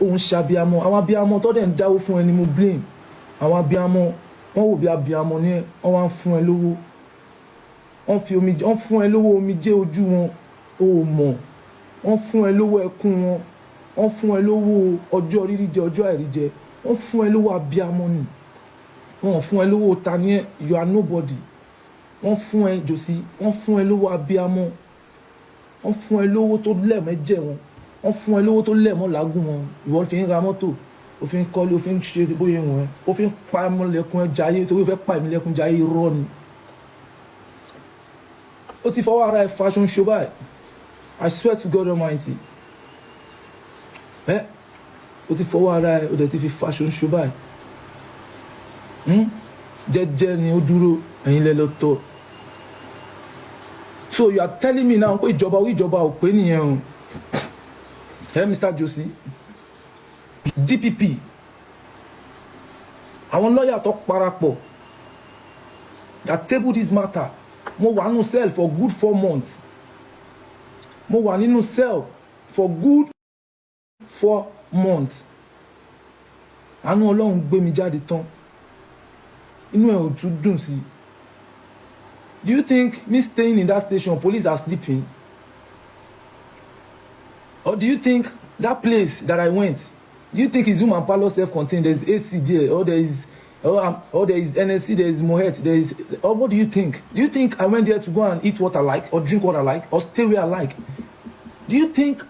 òun ṣàbíamọ àwọn abíamọ tó dẹ̀ ń dáwó fún ẹni mo blame àwọn abíamọ wọ́n wò bí abíamọ ní wọ́n wá ń fún ẹ lówó wọ́n fún ẹ lówó omijé ojú wọn ò mọ̀ wọ́n fún ẹ lówó ẹkún wọn wọ́n fún ẹ lówó ọjọ́ rírí jẹ ọjọ́ àìrí jẹ wọ́n fún ẹ lówó abíamọ ni wọ́n fún ẹ lówó tani ẹ you are nobody wọ́n fún ẹ Josie wọ́n fún ẹ lówó abíamọ wọ́n fún ẹ lówó tó lẹ́ẹ̀mẹ́jẹ̀ wọn wọ́n fún ẹ lówó tó lẹ́ẹ̀mọ́ làágùn wọn ìwọ fi ń ra mọ́tò o fi ń kọ́lé o fi ń ṣe bóyá wọn ẹ o fi ń pa ẹmọlẹ́kùn ẹ jayé torí o fẹ́ pa ẹmọlẹ́kùn jayé irọ́ ni ó ti fọwọ́ ara ẹ fashion show báyìí I swear to God Almighty ó ti fọwọ́ ara ẹ ó dẹ̀ ti fi fashion show báyìí jẹ́jẹ́ ni ó dúró ẹ̀yin lẹ lọ tọ́ so you are telling me now pé ìjọba ò pé nìyẹn o Mr. Josie DPP àwọn lọ́yà tó parapọ̀ that table this matter mo wà nínú cell for good 4 months mo wà nínú cell for good 4 months àánú Ọlọ́run gbé mi jáde tán inú ẹ̀ ò tún dùn sí. Do you think me staying in that station police are sleeping? Or do you think that place that I went, do you think it's room and parlor self-contained? There's AC there, or there is NSC, there is MOHBAD, there is. Or what do you think? Do you think I went there to go and eat what I like, or drink what I like, or stay where I like? Do you think?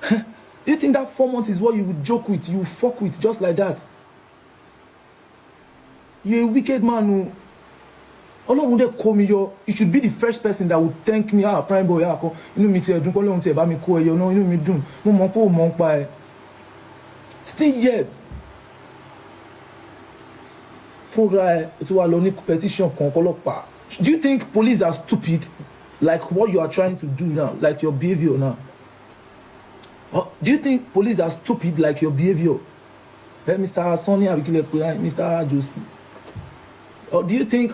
Do you think that 4 months is what you would joke with, you fuck with, just like that? You're a wicked man who. Ọlọ́run dẹ̀ kó mi yọ, you should be the first person that would thank me prime boy akọ inú mi ti ẹ̀dùn kọ́ lóhun tí ẹ̀ bá mi kó ẹyọ náà inú mi dùn mo mọ̀ pé ò mọ̀ ń pa ẹ̀ still yet fúnra ẹ̀ tí wàá lọ ní petition kan ọlọ́pàá. Do you think police are stupid like what you are trying to do now, like your behaviour now? Or do you think police are stupid like your behaviour? Mr. Sonny abikile pe Mr. Josie. Or do you think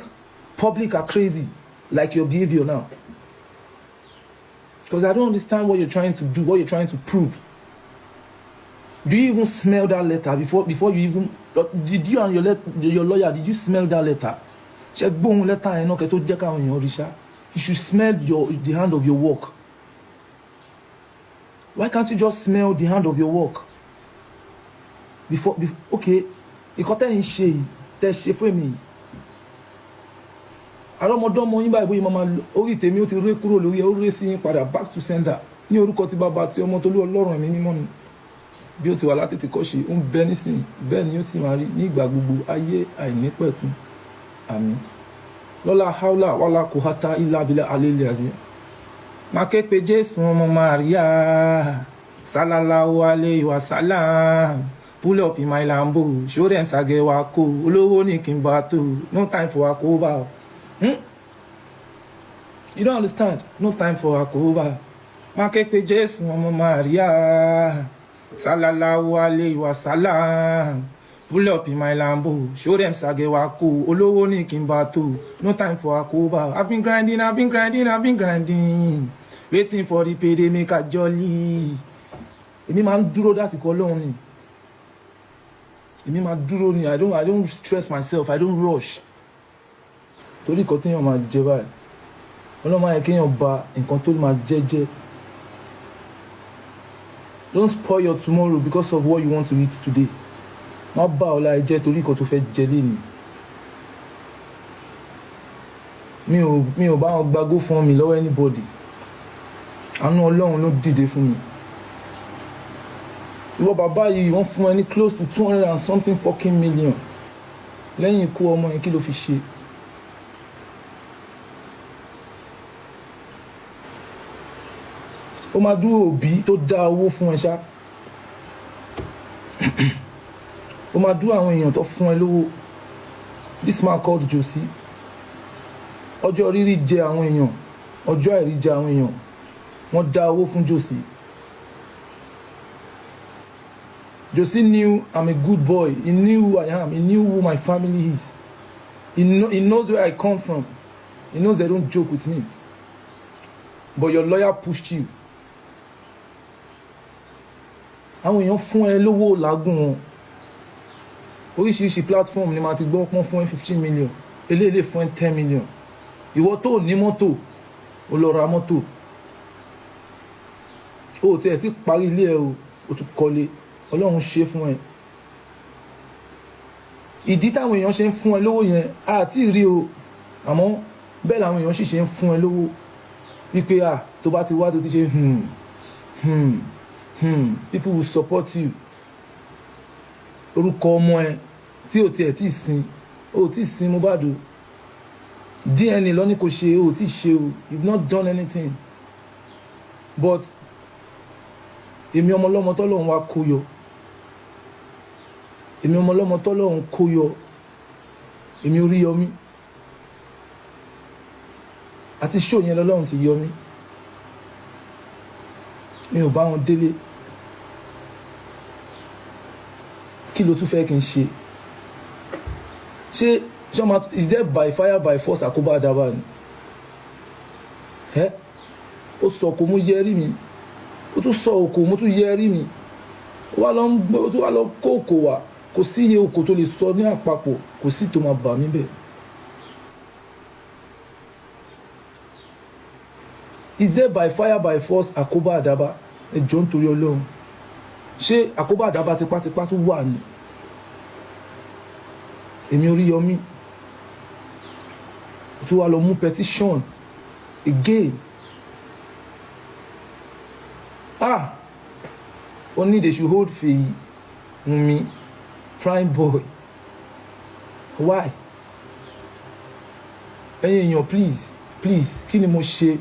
public are crazy like your behavior now? Because I don't understand what you're trying to do, what you're trying to prove. Do you even smell that letter before you even did you and your lawyer, did you smell that letter? Check gbóhùn letter yẹn náà kẹ́ tó jẹ́ káwọn èèyàn rí ṣá. You should smell the hand of your work. Why can't you just smell the hand of your work? Before okay, ìkọ́tẹ́ ń ṣe yìí tẹ́ ṣe fún mi. Àrọ́mọdọ́mọ yín báyìí bóyá máa orí tèmi ó ti ré kúrò lórí ẹ ó ré sí yín padà back to sender ní orúkọ tí bàbá tí ọmọ tó lú Ọlọ́run ẹ̀mí mímọ́ ni bí ó ti wà látètè kọ́ṣe ó ń bẹ nísìnyí bẹ́ẹ̀ ni ó sì máa rí ní ìgbà gbogbo ayé àìnípẹ̀kun àmín lọ́lá haúlà wàlá kò hátá ilá abilẹ̀ alẹ́lẹ́ àzí. Máa ké pe Jésù ọmọ Màríà sallallahu alayhi wa sallam pull up in my Lambo show them sage wa kó olówó ní kí n bá tó no time for akoba. You don't understand? No time for akoba. Máa ké pe Jésù ọmọ Màríà sallallahu alayhi wa sallam pull up in my Lambo show them sage wa kó olówó ní kí n bá tó no time for akoba. I've been grinding waiting for the payday make a jolly. Èmi máa ń dúró dásìkò Ọlọ́run ni. Èmi máa dúró ni. I don't stress myself, I don't rush. Torí nǹkan téèyàn máa jẹ báyìí Ọlọ́run máa yẹ kéèyàn ba nǹkan tó máa jẹ́. Don't spoil your tomorrow because of what you want to eat today. Má bà ọ̀la ẹ jẹ́ torí nǹkan tó fẹ́ jẹ lénìí. Mi ò bá wọn gbagó fún mi lọ́wọ́ anybody. Àánú Ọlọ́run ló dìde fún mi. Ìwọ bàbá yìí wọ́n fún ẹ ní close to 200 and something fucking million. Lẹ́yìn ikú ọmọ yẹn kí ló fi ṣe? Ó máa dúró òbí tó dá owó fún ẹ ṣá. Ó máa dúró àwọn èèyàn tó fún ẹ lówó. This man called Josie. Ọjọ́ rírí jẹ àwọn èèyàn, ọjọ́ àìrí jẹ àwọn èèyàn. Wọ́n dá owó fún Josie. Josie knew I'm a good boy. He knew who I am. He knew who my family is. He knows where I come from. He knows they don't joke with me. But your lawyer pushed you. àwọn èèyàn fún ẹ lówó làágùn wọn oríṣiríṣi platform ni màá ti gbọ́ pọ́n fún ẹ 15 million eléyìí fún ẹ 10 million ìwọ tó ní mọ́tò ó lọ ra mọ́tò ó tiẹ̀ ti parí ilé ẹ o tún kọ́lé ọlọ́run ṣe fún ẹ ìdí táwọn èèyàn ṣe ń fún ẹ lówó yẹn àti rí o àmọ́ bẹ́ẹ̀ làwọn èèyàn sì ṣe ń fún ẹ lówó wípé tó bá ti wá tó ti ṣe people will support you orúkọ ọmọ ẹ tí ò tiẹ̀ tí sin ó tí sin MOHBAD o DNA lọ́ní kò ṣe ó tí ṣe o you've not done anything but èmi ọmọ ọlọ́mọ tọ́lọ́run wá kó yọ èmi ọmọ ọlọ́mọ tọ́lọ́run kó yọ èmi Oríyọmí àti ṣó yẹn lọ́lọ́run ti yọ mí mi ò bá wọn délé kí ló tún fẹ́ kí n ṣe ṣé ṣọ́ma is there by fire by force àkóbá àdàbà ni ó sọ kò mú yẹ rí mi ó tún sọ òkò mo tún yẹ rí mi ó tún wá lọ kó òkò wá kò sí iye òkò tó lè sọ ní àpapọ̀ kò sí tó máa bà mí bẹ́ẹ̀. is there by fire by force àkóbá àdàbà ẹjọ́ nítorí Ọlọ́run ṣé àkóbá àdàbà tipátipá tó wà ní èmi Oríyọmí tó wá lọ mú petition again only they should hold Feyi Wunmi prime boy why ẹ̀yin èèyàn please kí ni mo ṣe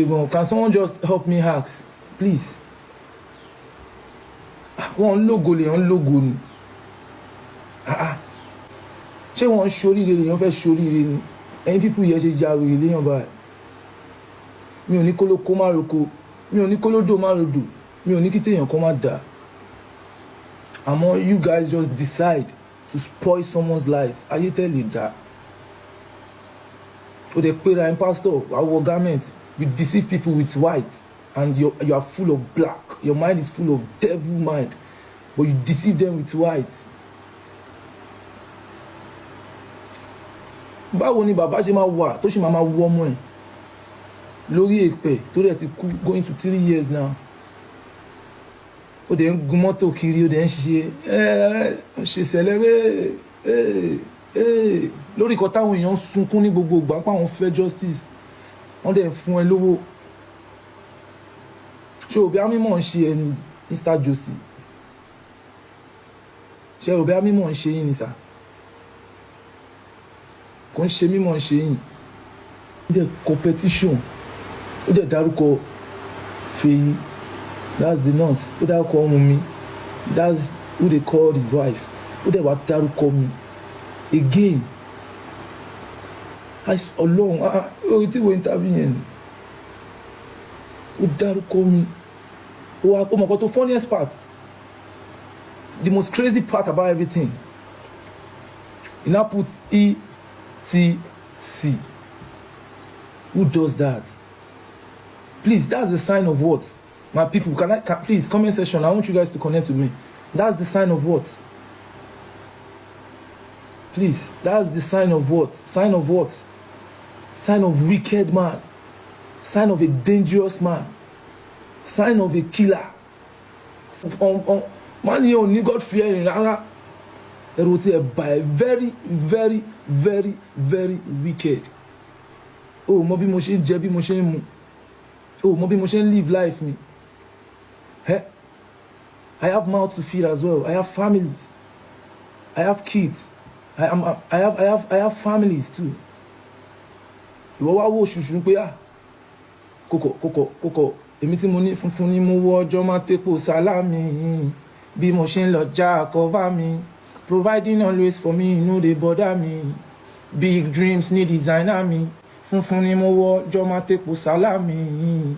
gan can someone just help me ask please wọ́n lógo lèèyàn lógo ni ṣé wọ́n ń ṣoríire lèèyàn fẹ́ ṣoríire ni ẹ̀yin pípù yẹn ṣe ja wèrè léèyàn báyìí mi ò ní kó ló kó má roko mi ò ní kó ló dò má rodò mi ò ní kí téèyàn kó má dà àmọ́ you guys just decide to spoil someone's life ayé tẹ́lẹ̀ dá o dey pera in pastor our garment you deceive people with white and you are full of black your mind is full of devil mind but you deceive them with white. báwo ni bàbá ṣe máa wà tó ṣe máa wọ ọmọ ẹ̀ lórí èpè tó dẹ̀ ti kú going to 3 years now ó dẹ̀ ń gun mọ́tò kiri ó dẹ̀ ń ṣe sẹ̀lẹ́rẹ́ lórí ikọ̀ táwọn èèyàn ń sunkún ní gbogbo ìgbà pé àwọn fẹ́ justice wọ́n dẹ̀ fún ẹ lówó ṣé òbí amímọ̀ ń ṣe ẹni Mr. Josie ṣé òbí amímọ̀ ń ṣe yín ni sà kò ń ṣe mímọ̀ ń ṣe yín ó dẹ̀ competition ó dẹ̀ dárúkọ Feyi that's the nurse ó dárúkọ Wunmi that's who they called his wife ó dẹ̀ wá dárúkọ mi again Ọlọ́run orí tí wo interview yẹn ó dárúkọ mi ó mọ̀ kó tó funniest part the most crazy part about everything he now put ETC. Who does that? Please, that's the sign of what? My people, please, comment section, I want you guys to connect with me. That's the sign of what? Please, that's the sign of what? Sign of what? Sign of wicked man. Sign of a dangerous man. Sign of a killer. Man, you only God fearing. By very, very, very, very wicked. Oh, mo bí mo ṣe ń jẹ bí mo ṣe ń mu. Oh, mo bí mo ṣe ń live life mi. I have mouth to feed as well. I have families. I have kids. I have families too. Ìwọ wá wò ṣùṣù pé kókò èmi tí mo ní funfun ni mo wọ ọjọ́ máa tepo sálámì bí mo ṣe ń lọ já cover mi. Providing always for me, no dey bother me. Big dreams need designer me. Funfun ni mo wọ ọjọ́ máa tepo sálámì.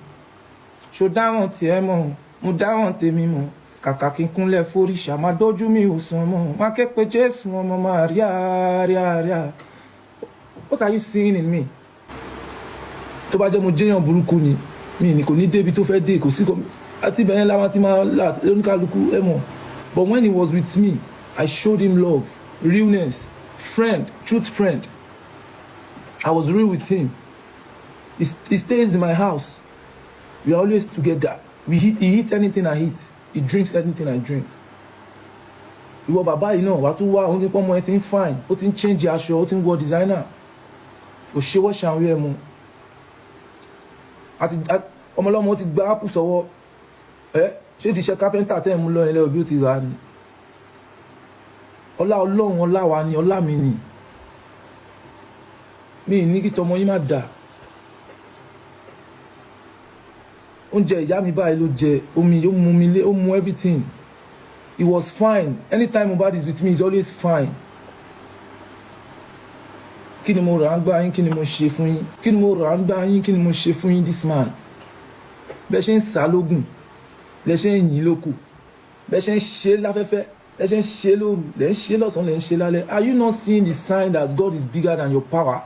Ṣó dáwọn tiẹ̀ mọ̀, mo dáwọn tèmi mọ̀. Kàkà kí n kúnlẹ̀ foríṣà, máa dójú mi ò sàn mọ́. Máa ké pe Jésù ọmọ máa ríà. What are you seeing in me? Tó bá jẹ́ mo jẹ́yàn burúkú ni, mi ní kò ní débi tó fẹ́ dé, kò sí àti bẹ́ẹ̀ la wọ́n ti máa là lóníkàlùkù ẹ̀ mọ̀. But when he was with me, I showed him love, realness, friend, truth friend. I was real with him. He stays in my house. We are always together. He eats anything I eat. He drinks anything I drink. Ìwọ bàbá yìí náà wàá tún wá òun nípa ọmọ ẹ ti ń fine, ó ti ń change aṣọ, ó ti ń wọ designer. Kò ṣe wọ́n ṣàwọn ẹ̀ mu. Ọmọlọ́mọ ti gba apple sọ́wọ́. Ṣé ti ṣe carpenter tẹ́ ẹ̀ mú lọ ilé òbí ó ti rà ni? Ọlá Ọlọ́run ọlá wa ni, ọlá mi ni. Mi ní kí tọmọ yín má dà. Oúnjẹ ìyá mi báyìí ló jẹ, omi ó mu mi lé, ó mu everything. He was fine. Anytime MOHBAD is with me, he's always fine. Kí ni mo rà ń gbá yín, kí ni mo ṣe fún yín? Kí ni mo rà ń gbá yín, kí ni mo ṣe fún yín, this man? Bẹ́ẹ̀ ṣe ń sá lógùn, lẹ́ ṣe ń yìn lóko, bẹ́ẹ̀ ṣe ń ṣe láfẹ́fẹ́, lẹ́ ṣe ń ṣe lóru, lẹ́ ń ṣe lọ́sàn-án, lẹ́ ń ṣe lálẹ́. Are you not seeing the sign that God is bigger than your power?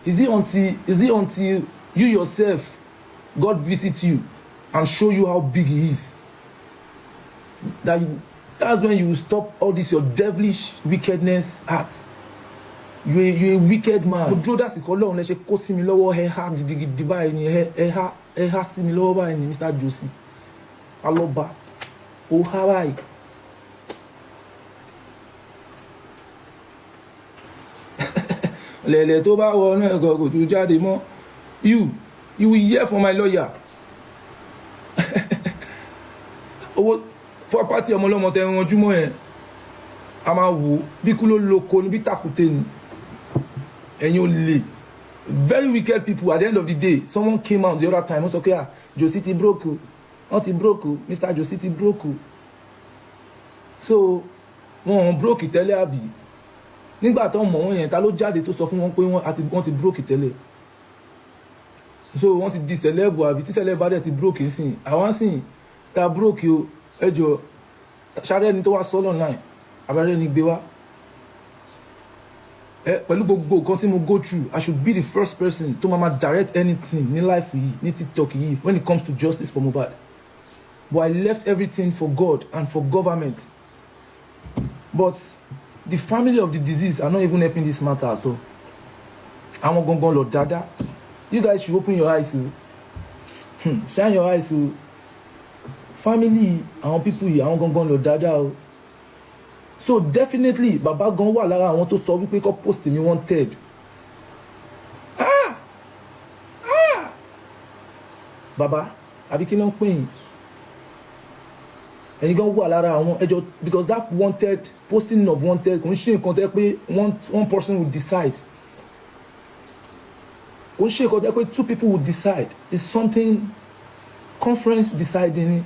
Is it until you yourself, God visits you and show you how big He is, that's when you will stop all this your devilish wickedness heart. You're a wicked man. Mo dúró dásìkò Ọlọ́run lẹ ṣe kó sí mi lọ́wọ́ ẹ há gidigidi báyìí ni ẹ há sí mi lọ́wọ́ báyìí ni Mr. Josie. Alọ́ba ó há báyìí. Lẹ̀lẹ̀ tó bá wọ náà ẹ̀kọ́ kò tún jáde mọ́. You will hear from my lawyer. Owó property ọmọlọ́mọ tẹ ẹran ojúmọ́ yẹn a máa wò bí kú ló lóko ní bí tàkùté ni. Ẹ̀yin ò lè. Very wicked people. At the end of the day, someone came out the other time wọ́n sọ pé Josie ti broke o, wọ́n ti broke o, Mr. Josie ti broke o. So wọ́n broke tẹ́lẹ̀ àbí? Nígbà tó mọ̀ wọ́n yẹn ta ló jáde tó sọ fún wọn pé wọ́n ti broke tẹ́lẹ̀? So wọ́n ti di celeb àbí tí celeb bá dẹ̀ ti broke nsìn àwọn sìn ta broke o ẹjọ́ ṣáré ẹni tó wá sọ online abẹ́rẹ́ ni gbé wá pẹ̀lú gbogbo nǹkan tí mo go through. I should be the first person to mama direct anything ní life yìí ní TikTok yìí when it comes to justice for MOHBAD. But I left everything for God and for government. But the family of the disease are not even helping this matter at all. Àwọn gangan lọ dáadáa. You guys should open your eyes. Shine your eyes. Family, àwọn people yìí, àwọn gangan lọ dáadáa. So definitely, bàbá gan wà lára àwọn tó sọ wípé kó post mi wanted. Bàbá, àbí kí ló ń pè yín? Ẹ̀yin gan wà lára àwọn ẹjọ́ because that wanted, posting of wanted, kò ń ṣe nǹkan tẹ́ pé one person will decide. Kò ń ṣe nǹkan tẹ́ pé two people will decide. It's something conference deciding.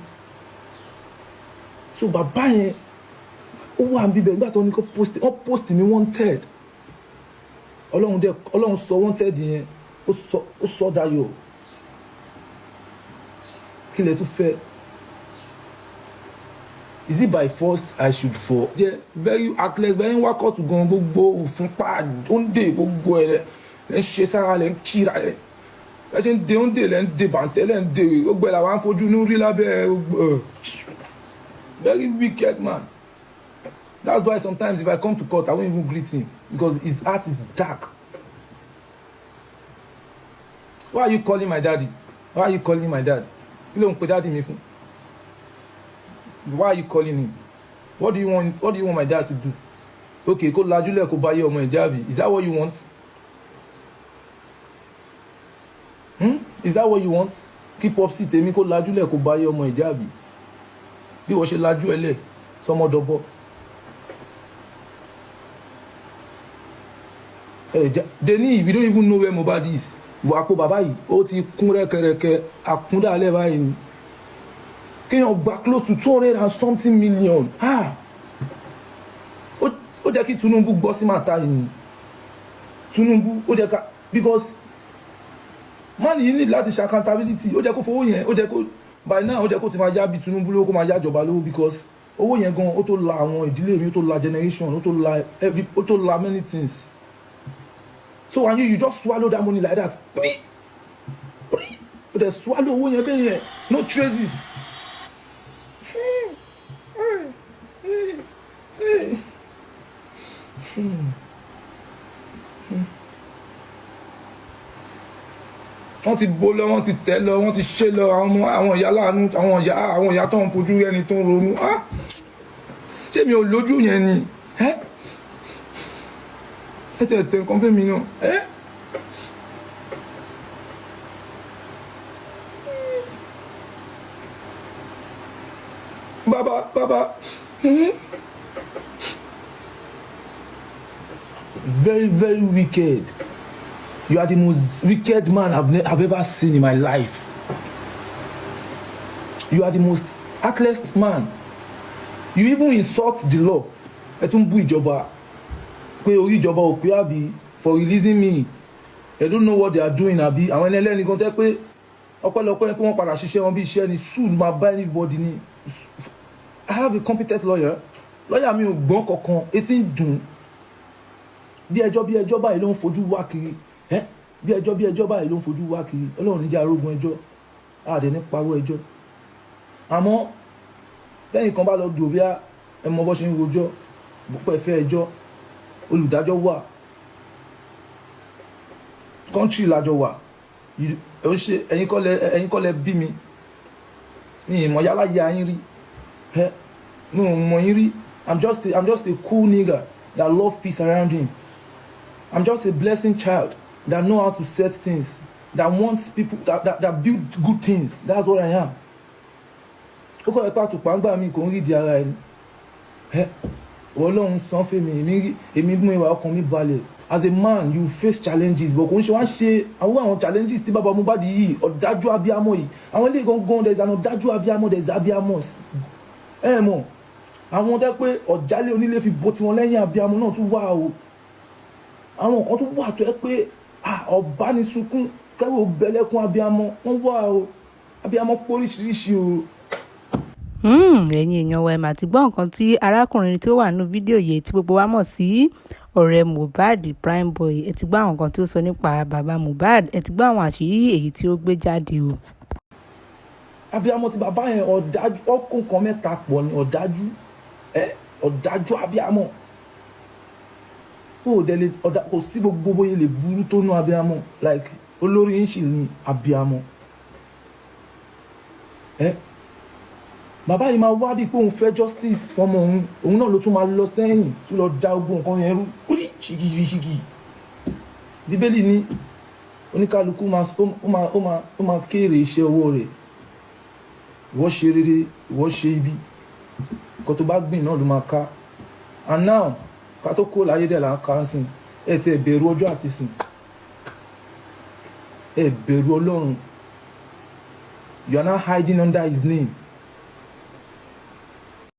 So bàbá yẹn ó wà níbẹ̀ nígbà tó ní kó post mi wanted. Ọlọ́run sọ wanted yẹn ó sọ dayọ̀. Kí lẹ tún fẹ́? Is it by force I should fall? Yeah, very actless, very work out to go gbogbo òfin pa òǹdè gbogbo ẹ̀ lẹ́ ń ṣe sára lẹ́ ń kíra ẹ̀ ẹ ṣe ń de òǹdè lẹ́ ń de bàǹtẹ́ lẹ́ ń de gbogbo ẹ̀ làwọn afojú ní rí lábẹ́ gbogbo. Very wicked man. That's why sometimes if I come to court, I won't even greet him because his heart is dark. Why are you calling my daddy? Why are you calling my dad? Kí ló ń pe daddy mi fún? Why are you calling him? What do you want my dad to do? Okay, kó lajúlẹ̀ kó bá yé ọmọ ẹ̀jẹ̀ àbí? Is that what you want? Is that what you want? Keep up sí tèmi kó lajúlẹ̀ kó bá yé ọmọ ẹ̀jẹ̀ àbí? Bí wọ́n ṣe lajú ẹ lẹ̀ sọmọdọ́bọ̀. Deni, we don't even know where MOHBAD is. Wà kó bàbá yìí, ó ti kún rẹ́kẹrẹ́kẹ́, àkúndàlẹ̀ báyìí. Kéèyàn gba close to 200 and something million. Ó jẹ́ kí Tinubu gbọ́ sí màtá yìí. Tinubu, ó jẹ́ ká, because man yìí need láti ṣe accountability. Ó jẹ́ kó fowó yẹn, ó jẹ́ kó, by now, ó jẹ́ kó ti máa yá bí Tinubu lówó kó máa yá ìjọba lówó because owó yẹn gan, ó tó la àwọn ìdílé mi, ó tó la generation, ó tó la many things. So and you just swallow that money like that. ó dẹ̀ swallow owó yẹn bẹ́ẹ̀ yẹn no traces. wọ́n ti bó lọ, wọ́n ti tẹ̀ lọ, wọ́n ti ṣe lọ, àwọn ìyá láàánú, àwọn ìyá tó ń fojú ẹni tó ń ronú. Ṣé mi ò lójú yẹn ni? Ẹ tẹ̀ tẹ̀ nǹkan fẹ́ mi náà. Baba. Very, very wicked. You are the most wicked man I've ever seen in my life. You are the most heartless man. You even insult the law. Ẹ tún bú ìjọba pé orí ìjọba ò pé àbí for releasing me. They don't know what they are doing àbí àwọn ẹlẹ́ni kan tẹ́ pé ọpẹ́lọpẹ́ pé wọ́n padà ṣiṣẹ́ wọn bí iṣẹ́ ni sued máa bá anybody ni. I have a competent lawyer. Lawyer mi ò gbọ́n kankan, etí ń dùn. Bí ẹjọ́ báyìí ló ń fojú wá kiri. Bí ẹjọ́ báyìí ló ń fojú wá kiri. Ọlọ́run níjà arógun ẹjọ́. Àdé ní pawó ẹjọ́. Àmọ́ lẹ́yìn kan bá lọ dùn bí ẹ mọ bó ṣe ń rojọ́, púpọ̀ ẹ̀fẹ́ ẹjọ́, olùdájọ́ wà. Country lájọ wà. Ẹ̀yin kọ́ lẹ bí mi. Ní ìmọ̀ yálà yá yín rí. No, Moiri, I'm just a cool nigga that love peace around him. I'm just a blessing child that know how to set things, that wants people, that build good things. That's what I am. Ó kọ́ ẹ̀pá àtùpà ń gbà mí kò ń rí di ara ẹni. Ọlọ́run san fún mi, èmi mú ìwà ọkàn mi balẹ̀. As a man, you face challenges, but kò ń ṣe wá ṣe àwọn challenges tí bàbá Mohbad yìí, ọ̀dájú abiyamọ yìí. Àwọn ilé gangan, there is an ọ̀dájú abiyamọ, there is abiyamos. Mọ̀ àwọn tẹ́ pé ọ̀jálẹ̀ onílé fi bó tiwọn lẹ́yìn abiyamọ náà tún wà o. Àwọn kan tún wà tó yẹ pé ọba ní sunkún kẹ́rù bẹ́lẹ́kún abiyamọ wọ́n wà o. Abiyamọ pọ̀ oríṣiríṣi o. Ẹ̀yin èèyàn wa ẹ mà ti gbọ́ nǹkan tí arákùnrin tó wà nínú fídíò yìí tí gbogbo wa mọ̀ sí ọ̀rẹ́ Mohbad Prime Boy, ẹ ti gbọ́ àwọn nǹkan tí ó sọ nípa bàbá Mohbad, ẹ ti gbọ́ àwọn àṣírí èyí tí ó gbé jáde o. Abiyamọ ti bàbá yẹn ọ̀dájú, ọkùn kan mẹ́ta pọ̀ ní ọ̀dájú. Ọ̀dájú abiyamọ. Kò sí gbogbo bóyá lè burú tó nú abiyamọ, like olórí yín sì ní abiyamọ. Bàbá yìí máa wá bí pé òun fẹ́ justice fọmọ òun náà ló tún máa lọ sẹ́yìn tó lọ da ogun nǹkan yẹn rú orí ṣìkìṣìkì. Bíbélì ní oníkálukú ó máa kéré iṣẹ́ ọwọ́ rẹ̀. Ìwọ ṣe rere, ìwọ ṣe ibi, nǹkan tó bá gbìn náà ló máa ká. And now ká tó kó láyé dẹ̀ là ń ká sí ẹ ti ẹ bẹ̀rù ọjọ́ àti sùn, ẹ bẹ̀rù Ọlọ́run. You are not hiding under his name.